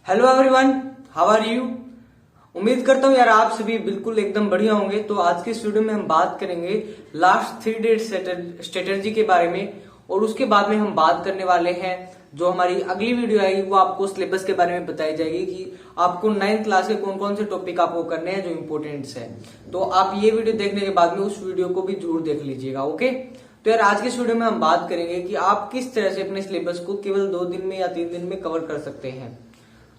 Hello everyone, how are you. उम्मीद करता हूँ यार आप सभी बिल्कुल एकदम बढ़िया होंगे। तो आज के इस वीडियो में हम बात करेंगे लास्ट 3 डेट स्ट्रेटेजी के बारे में, और उसके बाद में हम बात करने वाले हैं जो हमारी अगली वीडियो आएगी वो आपको सिलेबस के बारे में बताई जाएगी कि आपको 9th क्लास के कौन कौन से टॉपिक आपको करने हैं जो इम्पोर्टेंट्स है। तो आप ये वीडियो देखने के बाद में उस वीडियो को भी जरूर देख लीजिएगा। ओके, तो यार आज के इस वीडियो में हम बात करेंगे कि आप किस तरह से अपने सिलेबस को केवल 2 दिन में या 3 दिन में कवर कर सकते हैं।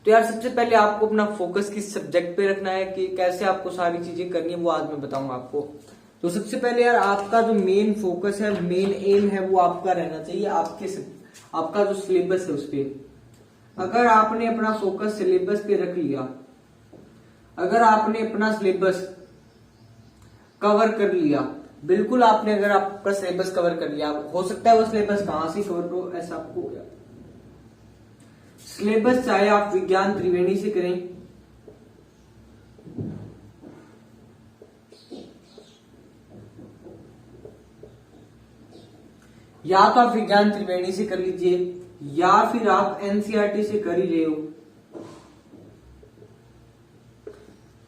तो यार सबसे पहले आपको अपना फोकस किस सब्जेक्ट पे रखना है कि कैसे आपको सारी चीजें करनी है वो आज मैं बताऊंगा आपको। तो सबसे पहले यार आपका जो मेन फोकस है, मेन एम है वो आपका रहना चाहिए आपका जो सिलेबस है उस पर। अगर आपने अपना फोकस सिलेबस पे रख लिया, अगर आपने अपना सिलेबस कवर कर लिया, बिल्कुल आपने अगर आपका सिलेबस कवर कर लिया, हो सकता है वो सिलेबस कहां से कवर हो ऐसा आपको हो गया। सिलेबस चाहे आप विज्ञान त्रिवेणी से करें, या तो आप विज्ञान त्रिवेणी से कर लीजिए, या फिर आप एनसीईआरटी से कर ही रहे हो।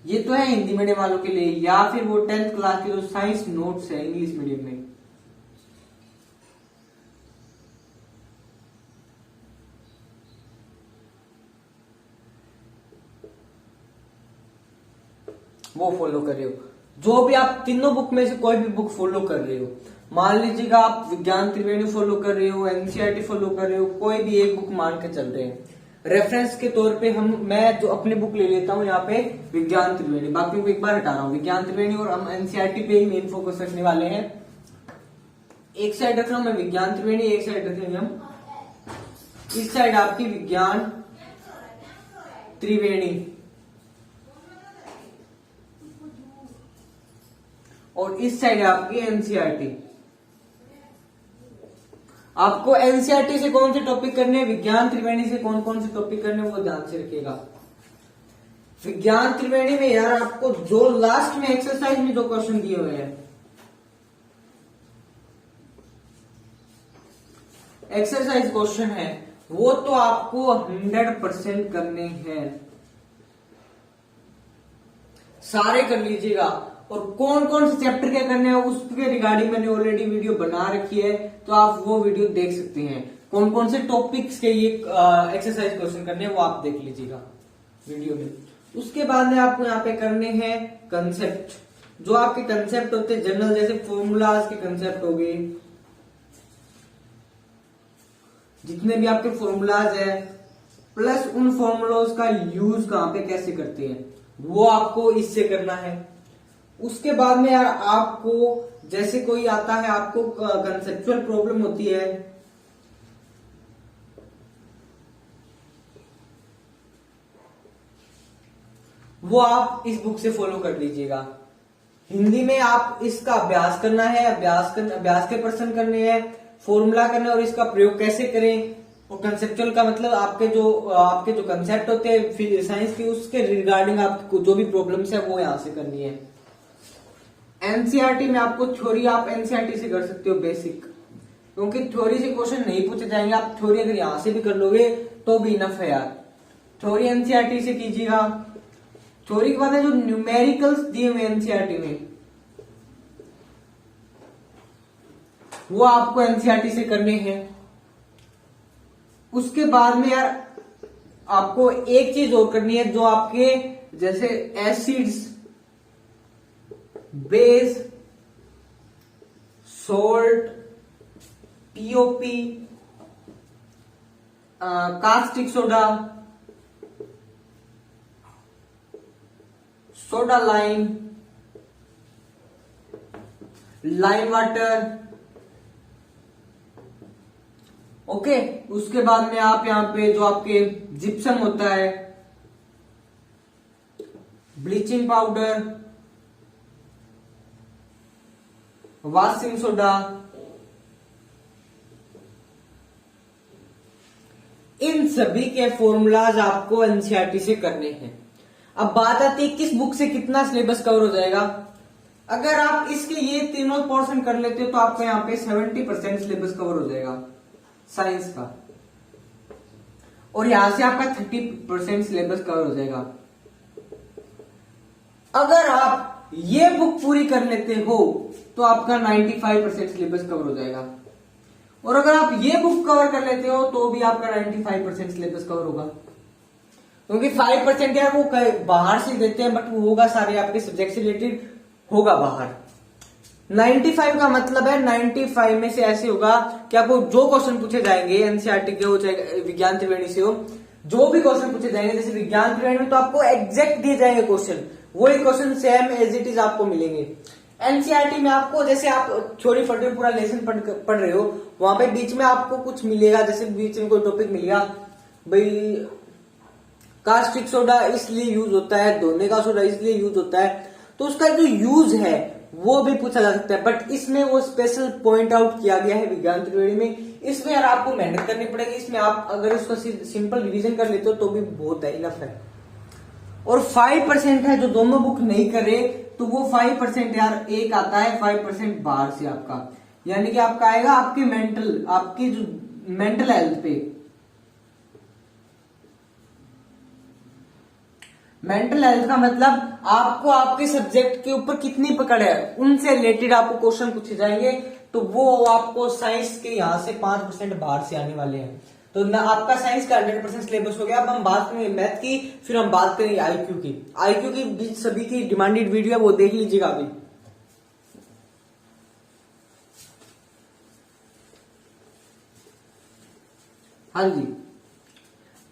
ये तो है हिंदी मीडियम वालों के लिए, या फिर वो 10th क्लास के जो साइंस नोट्स है इंग्लिश मीडियम में। वो फॉलो कर रहे हो। जो भी आप तीनों बुक में से कोई भी बुक फॉलो कर रहे हो, मान लीजिएगा आप विज्ञान त्रिवेणी फॉलो कर रहे हो, एनसीईआरटी फॉलो कर रहे हो, कोई भी एक बुक मान के चल रहे हैं। रेफरेंस के तौर पे मैं जो अपनी बुक ले लेता हूँ यहाँ पे विज्ञान त्रिवेणी, बाकी को एक बार हटा रहा हूँ विज्ञान त्रिवेणी, और हम एनसीईआरटी पे ही मेन फोकस रखने वाले हैं। एक साइड रख रहा हूं मैं विज्ञान त्रिवेणी, एक साइड रखेंगे हम, इस साइड आपकी विज्ञान त्रिवेणी, और इस साइड है आपकी एनसीईआरटी। आपको एनसीईआरटी से कौन से टॉपिक करने हैं, विज्ञान त्रिवेणी से कौन कौन से टॉपिक करने हैं वो ध्यान से रखिएगा। विज्ञान त्रिवेणी में यार आपको जो लास्ट में एक्सरसाइज में जो क्वेश्चन दिए हुए हैं, एक्सरसाइज क्वेश्चन है वो तो आपको 100% करने हैं, सारे कर लीजिएगा। और कौन कौन से चैप्टर क्या करने हैं उसके रिगार्डिंग मैंने ऑलरेडी वीडियो बना रखी है, तो आप वो वीडियो देख सकते हैं। कौन कौन से टॉपिक्स के ये एक्सरसाइज क्वेश्चन करने हैं वो आप देख लीजिएगा वीडियो में। उसके बाद में आपको यहाँ पे करने हैं कंसेप्ट, जो आपके कंसेप्ट होते हैं जनरल, जैसे फॉर्मूलाज के कंसेप्ट हो गए, जितने भी आपके फॉर्मूलाज है, प्लस उन फॉर्मूलाज का यूज कहां पे कैसे करते हैं वो आपको इससे करना है। उसके बाद में यार आपको जैसे कोई आता है, आपको कंसेप्चुअल प्रॉब्लम होती है, वो आप इस बुक से फॉलो कर लीजिएगा। हिंदी में आप इसका अभ्यास करना है, अभ्यास के प्रश्न करने हैं, फॉर्मूला करना है और इसका प्रयोग कैसे करें। और कंसेप्चुअल का मतलब आपके जो कंसेप्ट होते हैं साइंस के, उसके रिगार्डिंग आपको जो भी प्रॉब्लम्स है वो यहां से करनी है। एनसीईआरटी में आपको थ्योरी, आप एनसीईआरटी से कर सकते हो बेसिक, क्योंकि थ्योरी से क्वेश्चन नहीं पूछे जाएंगे। आप थ्योरी अगर यहां से भी कर लोगे तो भी इनफ है यार। थ्योरी एनसीईआरटी से कीजिएगा। थ्योरी के बाद जो न्यूमेरिकल्स दिए हुए एनसीईआरटी में वो आपको एनसीईआरटी से करने हैं। उसके बाद में यार आपको एक चीज और करनी है, जो आपके जैसे acids, base, salt, POP, caustic soda, soda lime, lime water. Okay, उसके बाद में आप यहां पे जो आपके जिप्सम होता है, ब्लीचिंग पाउडर, वॉशिंग सोडा, इन सभी के फॉर्मूलाज आपको एनसीईआरटी से करने हैं। अब बात आती है किस बुक से कितना सिलेबस कवर हो जाएगा। अगर आप इसके ये तीनों पोर्शन कर लेते हो तो आपको यहाँ पे 70% सिलेबस कवर हो जाएगा साइंस का। और यहां से आपका 30% सिलेबस कवर हो जाएगा। अगर आप ये बुक पूरी कर लेते हो तो आपका 95% सिलेबस कवर हो जाएगा, और अगर आप ये बुक कवर कर लेते हो तो भी आपका 95% सिलेबस कवर होगा, क्योंकि 5% यार वो बाहर से देते हैं, बट वो होगा सारे आपके सब्जेक्ट से रिलेटेड होगा बाहर। 95 का मतलब है 95 में से ऐसे होगा कि आपको जो क्वेश्चन पूछे जाएंगे एनसीईआरटी के हो चाहे विज्ञान त्रिवेणी से हो, जो भी क्वेश्चन पूछे जाएंगे, जैसे विज्ञान त्रिवेणी में तो आपको एग्जैक्ट दिए जाएंगे क्वेश्चन, वही question same as it is आपको मिलेंगे। एनसीईआरटी में आपको जैसे आप थ्योरी पढ़ रहे हो, पूरा लेसन पढ़ रहे हो, वहां पे बीच में आपको कुछ मिलेगा, जैसे बीच में कोई टॉपिक मिलेगा, भाई कास्टिक सोडा इसलिए यूज होता है, धोने का सोडा इसलिए यूज होता है, तो उसका जो यूज है वो भी पूछा जा सकता है, बट इसमें वो स्पेशल पॉइंट आउट किया गया है विज्ञान त्रिवेणी में। इसमें यार आपको मेहनत करनी पड़ेगी, इसमें आप अगर उसका सिंपल रिवीजन कर लेते हो तो भी बहुत है, इनफ है। और 5% है जो दोनों बुक नहीं करे, तो वो 5% यार एक आता है 5% बाहर से आपका, यानी कि आपका आएगा आपकी जो मेंटल हेल्थ पे। मेंटल हेल्थ का मतलब आपको आपके सब्जेक्ट के ऊपर कितनी पकड़ है, उनसे रिलेटेड आपको क्वेश्चन पूछे जाएंगे, तो वो आपको साइंस के यहां से 5% बाहर से आने वाले हैं। तो ना आपका साइंस का 100% सिलेबस हो गया। अब हम बात करेंगे मैथ की, फिर हम बात करेंगे आईक्यू की। आईक्यू की सभी की डिमांडेड वीडियो है, वो देख लीजिएगा अभी। हाँ जी,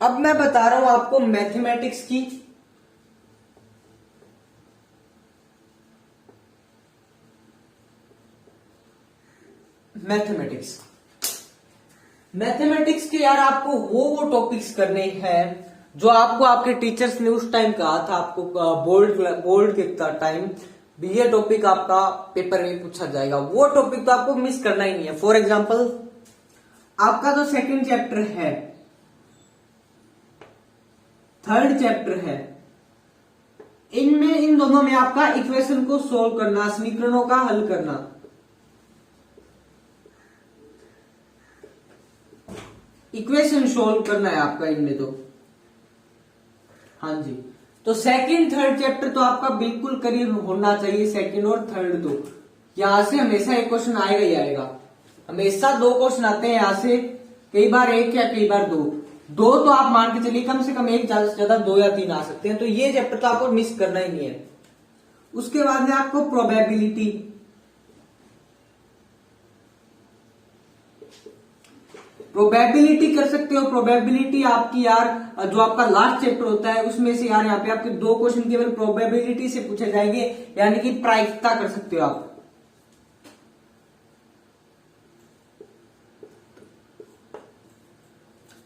अब मैं बता रहा हूं आपको मैथमेटिक्स की। मैथमेटिक्स के यार आपको वो टॉपिक्स करने हैं जो आपको आपके टीचर्स ने उस टाइम कहा था, आपको बोर्ड के टाइम भी ये टॉपिक आपका पेपर में पूछा जाएगा, वो टॉपिक तो आपको मिस करना ही नहीं है। फॉर एग्जांपल आपका जो सेकंड चैप्टर है, थर्ड चैप्टर है, इन दोनों में आपका इक्वेशन को सोल्व करना, समीकरणों का हल करना, इक्वेशन सोल्व करना है आपका इनमें तो। हाँ जी, तो सेकंड थर्ड चैप्टर तो आपका बिल्कुल करीब होना चाहिए, सेकंड और थर्ड तो यहां से हमेशा एक क्वेश्चन आएगा ही आएगा, हमेशा 2 क्वेश्चन आते हैं यहां से, कई बार 1 या कई बार 2 तो आप मान के चलिए कम से कम 1 ज्यादा से ज्यादा 2 या 3 आ सकते हैं, तो ये चैप्टर तो आपको मिस करना ही नहीं है। उसके बाद में आपको प्रोबेबिलिटी कर सकते हो। प्रोबेबिलिटी आपकी यार जो आपका लास्ट चैप्टर होता है उसमें से यार यहाँ पे आपके 2 क्वेश्चन केवल प्रोबेबिलिटी से पूछे जाएंगे, यानी कि प्रायिकता कर सकते हो आप।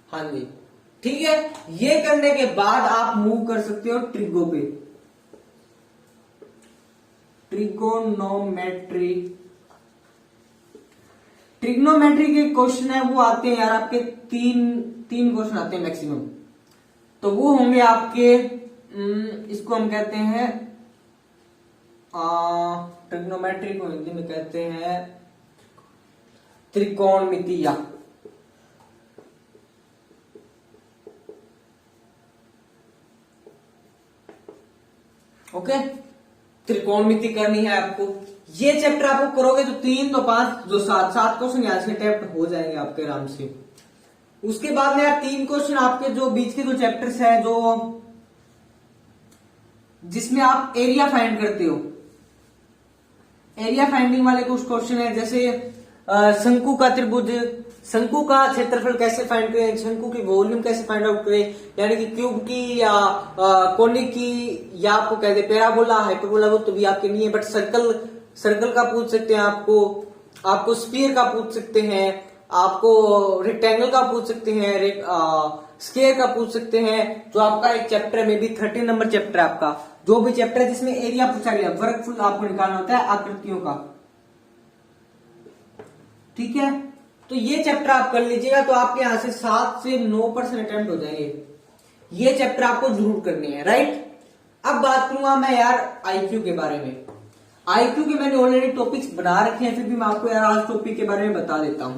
हाँ जी, ठीक है। ये करने के बाद आप मूव कर सकते हो ट्रिगो पे, ट्रिग्नोमेट्री के क्वेश्चन है वो आते हैं यार आपके 3 क्वेश्चन आते हैं मैक्सिमम, तो वो होंगे आपके इसको हम कहते हैं ट्रिग्नोमेट्री को हिंदी में कहते हैं त्रिकोणमितिया। ओके, त्रिकोणमिति करनी है आपको। ये चैप्टर आपको करोगे तो 3 तो 5 जो 7 क्वेश्चन यहां से अटेम्प्ट हो जाएंगे आपके आराम से। उसके बाद में यार 3 क्वेश्चन आपके जो बीच के जो चैप्टर्स है जो जिसमें आप एरिया फाइंड करते हो, एरिया फाइंडिंग वाले कुछ क्वेश्चन है, जैसे शंकु का त्रिभुज, शंकु का क्षेत्रफल कैसे फाइंड करें, शंकु की वॉल्यूम कैसे फाइंड आउट करें, यानी कि क्यूब की या कोनिक की, या आपको कहते हैं पैराबोला, हाइपरबोला, वो तो भी आपके नहीं है, बट सर्कल का पूछ सकते हैं, आपको स्फीयर का पूछ सकते हैं, आपको रेक्टेंगल का पूछ सकते हैं, स्क्वायर का पूछ सकते हैं। जो आपका एक चैप्टर में भी 13 नंबर चैप्टर है आपका, जो भी चैप्टर है जिसमें एरिया पूछा गया, वर्गफुल आपको निकालना होता है आकृतियों का, ठीक है। तो ये चैप्टर आप कर लीजिएगा तो आपके यहां से 7 से 9% अटेम्प्ट हो जाएंगे। ये चैप्टर आपको जरूर करने हैं, राइट। अब बात करूंगा मैं यार आईक्यू के बारे में। आईक्यू के मैंने ऑलरेडी टॉपिक्स बना रखे हैं, फिर भी मैं आपको यार आज टॉपिक के बारे में बता देता हूं।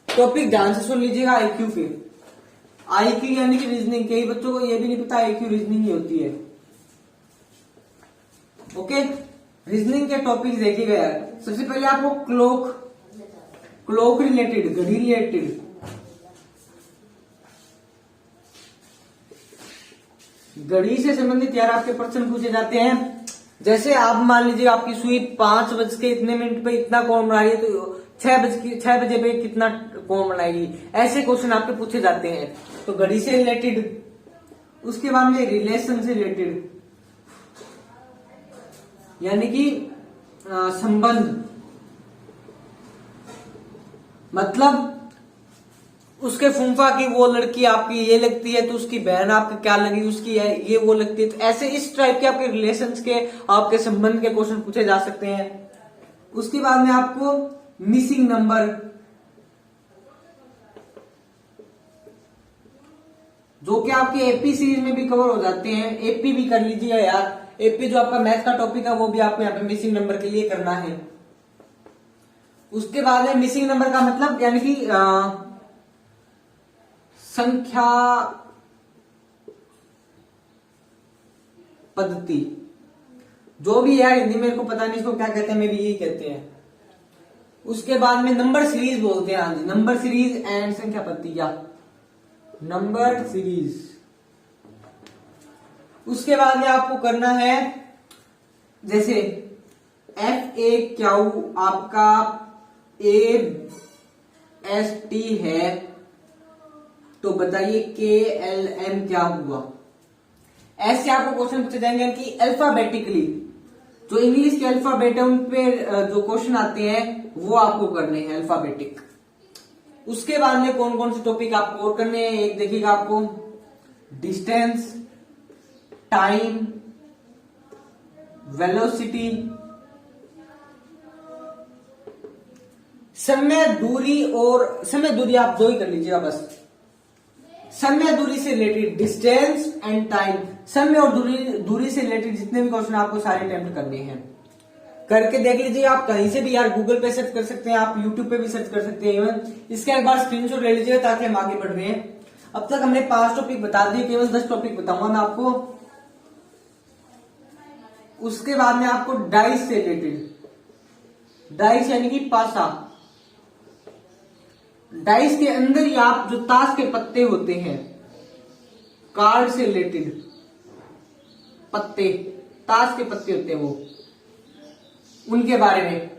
टॉपिक ध्यान से सुन लीजिएगा आईक्यू के। आईक्यू यानी कि रीजनिंग, कई बच्चों को ये भी नहीं पता आईक्यू रीजनिंग ही होती है। ओके, रीजनिंग के टॉपिक देखे गए। सबसे पहले आपको क्लॉक रिलेटेड, घड़ी रिलेटेड, घड़ी से संबंधित यार आपके प्रश्न पूछे जाते हैं। जैसे आप मान लीजिए आपकी सुई 5 बज के इतने मिनट पे इतना कोण बना रही है, तो 6 बजे पे कितना कोण बनाएगी, ऐसे क्वेश्चन आपके पूछे जाते हैं। तो घड़ी से रिलेटेड। उसके बाद में रिलेशन से रिलेटेड, यानी कि संबंध, मतलब उसके फूफा की वो लड़की आपकी ये लगती है, तो उसकी बहन आपकी क्या लगी, उसकी ये वो लगती है। तो ऐसे इस टाइप के आपके रिलेशंस के, आपके संबंध के क्वेश्चन पूछे जा सकते हैं। उसके बाद में आपको मिसिंग नंबर, जो कि आपके एपी सीरीज में भी कवर हो जाते हैं। एपी भी कर लीजिए यार, एपी जो आपका मैथ का टॉपिक है वो भी आपको यहाँ पे मिसिंग नंबर के लिए करना है। उसके बाद में मिसिंग नंबर का मतलब यानी कि संख्या पद्धति, जो भी यार हिंदी मेरे को पता नहीं इसको क्या कहते हैं, मैं भी यही कहते हैं। उसके बाद में नंबर सीरीज बोलते हैं, हाँ जी, नंबर सीरीज एंड संख्या पद्धति या नंबर सीरीज। उसके बाद में आपको करना है, जैसे FAQ आपका AST है, तो बताइए KLM क्या हुआ। ऐसे आपको क्वेश्चन पूछे जाएंगे कि अल्फाबेटिकली, जो इंग्लिश के अल्फाबेट है उन पे जो क्वेश्चन आते हैं वो आपको करने हैं अल्फाबेटिक। उसके बाद में कौन कौन से टॉपिक आपको और करने हैं, एक देखिएगा आपको डिस्टेंस, टाइम, वेलोसिटी, समय दूरी, और समय दूरी आप दो ही कर लीजिएगा बस। समय दूरी से रिलेटेड डिस्टेंस एंड टाइम, समय और दूरी से रिलेटेड जितने भी क्वेश्चन आपको सारे अटेम्प्ट करने हैं, करके देख लीजिए। आप कहीं से भी यार गूगल पे सर्च कर सकते हैं, आप यूट्यूब पे भी सर्च कर सकते हैं। इवन इसके एक बार स्क्रीनशॉट ले लीजिएगा ताकि हम आगे बढ़ रहे हैं। अब तक हमने 5 टॉपिक बता दिए, केवल 10 टॉपिक बताऊंगा मैं आपको। उसके बाद में आपको डाइस से रिलेटेड, डाइस यानी कि पासा, डाइस के अंदर ही आप जो ताश के पत्ते होते हैं, कार्ड से रिलेटेड पत्ते, ताश के पत्ते होते हैं वो, उनके बारे में।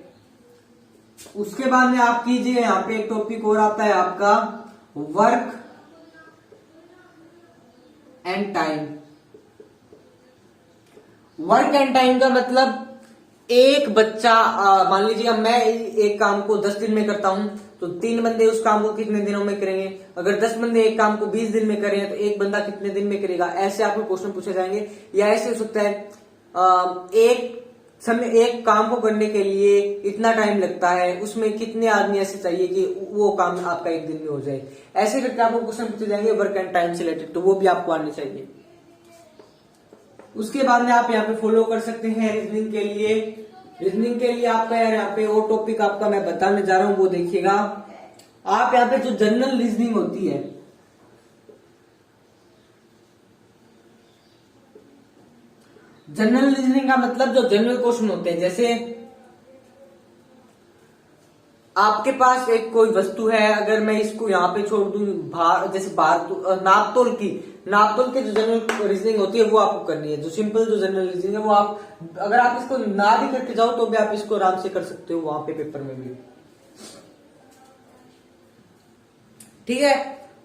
उसके बाद में आप कीजिए, यहां पे एक टॉपिक और आता है आपका work and time. Work and time का मतलब, एक बच्चा मान लीजिए मैं एक काम को 10 दिन में करता हूं, तो 3 बंदे उस काम को कितने दिनों में करेंगे। अगर 10 बंदे एक काम को 20 दिन में करें तो एक बंदा कितने दिन में करेगा। ऐसे आपको क्वेश्चन पूछे जाएंगे। या ऐसे हो सकता है एक काम को करने के लिए इतना टाइम लगता है, उसमें कितने आदमी ऐसे चाहिए कि वो काम आपका एक दिन में हो जाए। ऐसे करके आपको क्वेश्चन पूछे जाएंगे वर्क एंड टाइम से रिलेटेड, तो वो भी आपको आने चाहिए। उसके बाद में आप यहाँ पे फॉलो कर सकते हैं रीजनिंग के लिए। रीजनिंग के लिए आपका यार यहाँ पे वो टॉपिक आपका मैं बताने जा रहा हूं, वो देखिएगा आप। यहाँ पे जो जनरल रीजनिंग होती है, जनरल रीजनिंग का मतलब जो जनरल क्वेश्चन होते हैं, जैसे आपके पास एक कोई वस्तु है, अगर मैं इसको यहाँ पे छोड़ दूं, जैसे नापतोल के जो जनरल रीजनिंग होती है वो आपको करनी है। जो सिंपल जो जनरल रीजनिंग है वो आप, अगर आप इसको ना भी करके जाओ तो भी आप इसको आराम से कर सकते हो वहां पे पेपर में भी, ठीक है।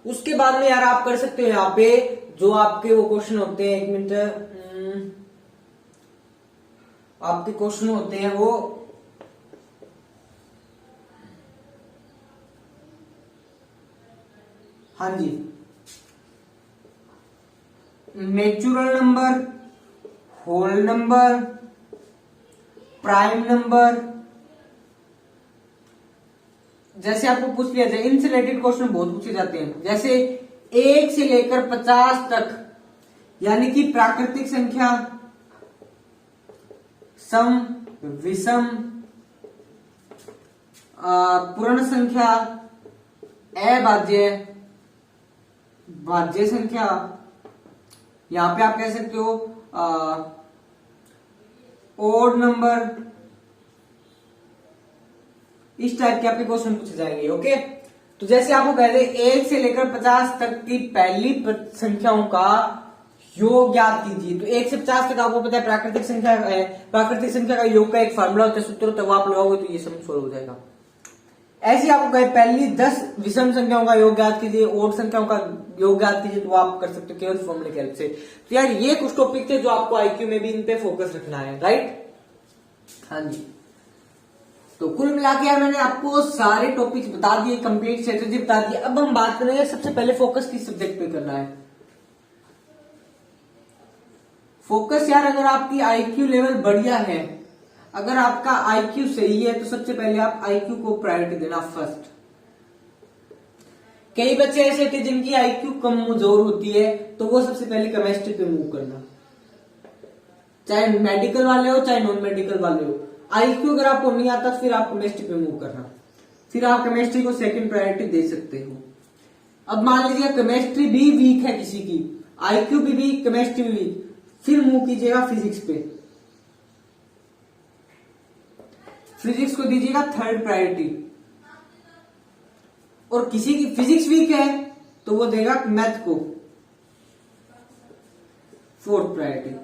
उसके बाद में यार आप कर सकते हो यहाँ पे जो आपके वो क्वेश्चन होते हैं, 1 मिनट, आपके क्वेश्चन होते हैं वो, हाँ जी, natural number, whole number, prime number, जैसे आपको पूछ लिया जाए, इनसे रिलेटेड क्वेश्चन बहुत पूछे जाते हैं। जैसे 1 से लेकर 50 तक, यानी कि प्राकृतिक संख्या, सम, विषम, पूर्ण संख्या, अभाज्य, भाज्य संख्या, यहां पे आप कह सकते हो ओड नंबर, इस टाइप के आपके क्वेश्चन पूछे जाएंगे। ओके, तो जैसे आपको कह दे 1 से लेकर 50 तक की पहली संख्याओं का योग ज्ञात कीजिए। तो 1 से 50 तक आपको पता है प्राकृतिक संख्या है, प्राकृतिक संख्या का योग का एक फार्मूला होता है, सूत्र होता है, वो आप लगाओगे तो ये सब सोल्व हो जाएगा। ऐसे ही आपको कहे पहली 10 विषम संख्याओं का योग ज्ञात कीजिए, ओड संख्याओं का योग ज्ञात कीजिए, तो आप कर सकते हो केवल फॉर्मूले की हेल्प से। तो यार ये कुछ टॉपिक थे जो आपको आईक्यू में भी इन पे फोकस रखना है, राइट? हाँ जी। तो कुल मिला के यार मैंने आपको सारे टॉपिक्स बता दिए, कंप्लीट स्ट्रेटेजी बता दी। अब हम बात करेंगे सबसे पहले फोकस किस सब्जेक्ट पे करना है। फोकस यार अगर आपकी आईक्यू लेवल बढ़िया है, अगर आपका आईक्यू सही है, तो सबसे पहले आप आईक्यू को प्रायोरिटी देना फर्स्ट। कई बच्चे ऐसे थे जिनकी आईक्यू कमजोर होती है, तो वो सबसे पहले केमिस्ट्री पे मूव करना, चाहे मेडिकल वाले हो चाहे नॉन मेडिकल वाले हो। आईक्यू अगर आपको नहीं आता फिर आप केमिस्ट्री पे मूव करना, फिर आप केमिस्ट्री को सेकंड प्रायोरिटी दे सकते हो। अब मान लीजिए केमिस्ट्री भी वीक है किसी की, आईक्यू भी वीक, केमिस्ट्री भी वीक, फिर मूव कीजिएगा फिजिक्स पे, फिजिक्स को दीजिएगा थर्ड प्रायोरिटी। और किसी की फिजिक्स वीक है तो वो देगा मैथ को फोर्थ प्रायोरिटी।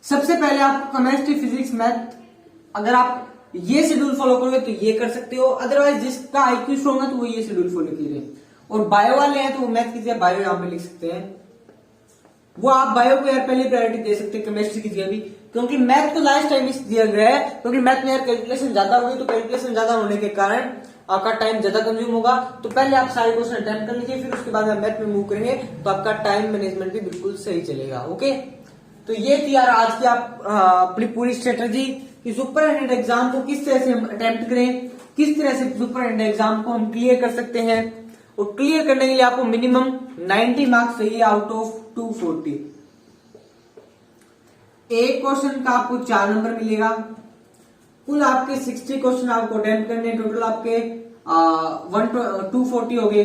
सबसे पहले आप केमिस्ट्री, फिजिक्स, मैथ, अगर आप ये शेड्यूल फॉलो करोगे तो ये कर सकते हो। अदरवाइज जिसका आईक्यू स्ट्रॉन्ग है तो वो ये शेड्यूल फॉलो कीजिए। और बायो वाले हैं तो वो मैथ कीजिए, बायो यहां पे लिख सकते हैं, वो आप बायो को यार पहले प्रायोरिटी दे सकते हैं केमिस्ट्री की जगह भी, क्योंकि मैथ को लास्ट टाइम इस दिया गया है क्योंकि मैथ में यार कैलकुलेशन ज्यादा होगी, तो कैलकुलेशन ज्यादा होने के कारण आपका टाइम ज्यादा कंज्यूम होगा। तो पहले आप सारे क्वेश्चन अटेम्प्ट कर लीजिए, फिर उसके बाद आप मैथ में मूव करेंगे तो आपका टाइम मैनेजमेंट भी बिल्कुल सही चलेगा। ओके, तो ये थी यार आज की आप अपनी पूरी स्ट्रेटेजी कि सुपरिटेंडेंट एग्जाम को किस तरह से हम अटेम्प्ट करें, किस तरह से सुपरिटेंडेंट एग्जाम को हम क्लियर कर सकते हैं। और क्लियर करने के लिए आपको मिनिमम 90 मार्क्स चाहिए आउट ऑफ 240। एक क्वेश्चन का आपको 4 नंबर मिलेगा। कुल आपके 60 क्वेश्चन आपको अटेम्प्ट करने, टोटल आपके 240 हो गए।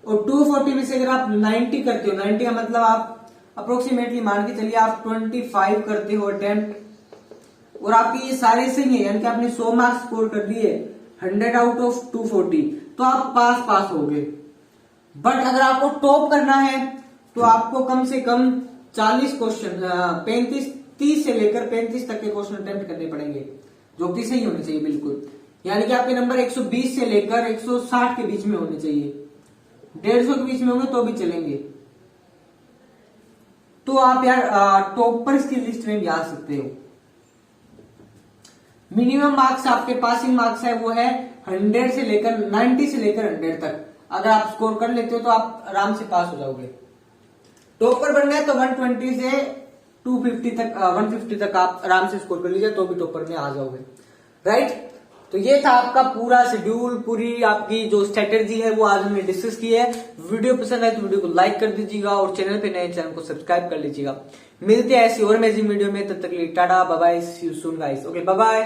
और 240 में से अगर आप 90 करते हो, 90 का मतलब आप अप्रोक्सीमेटली मान के चलिए आप 25 करते हो अटेम्प्ट, और आपके ये सारे सही है, यानी कि आपने 100 मार्क्स स्कोर कर दिए 100 आउट ऑफ 240, तो आप पास हो गए। बट अगर आपको टॉप करना है तो आपको कम से कम 40 क्वेश्चन 30 से लेकर 35 तक के क्वेश्चन अटेम्प्ट करने पड़ेंगे, जो कि सही होने चाहिए बिल्कुल। यानी कि आपके नंबर 120 से लेकर 160 के बीच में होने चाहिए, 150 के बीच में होंगे तो भी चलेंगे। तो आप यार टॉपर्स की लिस्ट में भी आ सकते हो। मिनिमम मार्क्स आपके पासिंग मार्क्स है वो है 100 से लेकर 90 से लेकर 100 तक। अगर आप स्कोर कर लेते हो तो आप आराम से पास हो जाओगे। टॉपर बनना है तो 120 से 250 तक 150 तक आप आराम से स्कोर कर लीजिए तो भी टॉपर में आ जाओगे, राइट? तो ये था आपका पूरा शेड्यूल, पूरी आपकी जो स्ट्रेटेजी है वो आज हमने डिस्कस की है। वीडियो पसंद आए तो वीडियो को लाइक कर दीजिएगा और चैनल पे नए चैनल को सब्सक्राइब कर लीजिएगा। मिलते हैं ऐसी और अमेजिंग वीडियो में, तब तक के लिए tata bye bye, see you soon guys. Okay, bye bye.